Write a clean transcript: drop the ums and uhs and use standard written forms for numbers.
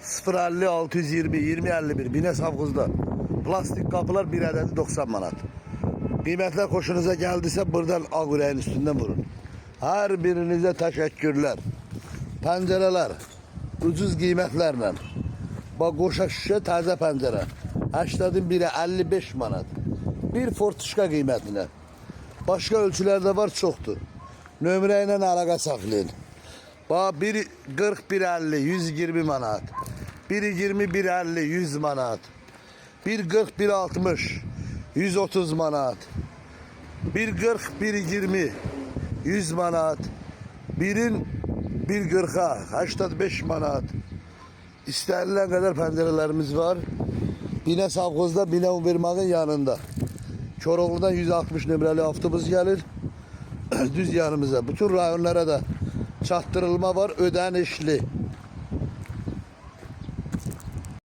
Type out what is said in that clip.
050 620 2051 Bine Savkuz'da. Plastik kapılar bir adedi 90 manat. Kıymetler hoşunuza geldiyse buradan Agüre'nin üstünden vurun. Her birinize teşekkürler. Pencereler ucuz kıymetlerle. Bak koşa şişe taze pencere. 80'in biri 55 manat. Bir fortuşka kıymetine. Başka ölçülerde var çoktur. Nömrəyə əlaqə saxlayın. Bak biri 40 150 120 manat. Biri 20 150 100 manat. Bir 40 160 130 manat. Bir 40 120 100 manat. Birin 140'a 85 manat. İstenilen kadar pencerelerimiz var. Bine Savkuz'da Bine Uvermağın yanında. Çoroklu'dan 160 nömrəli avtobus gelir. Düz yanımıza. Bütün rayonlara da çattırılma var. Ödenişli.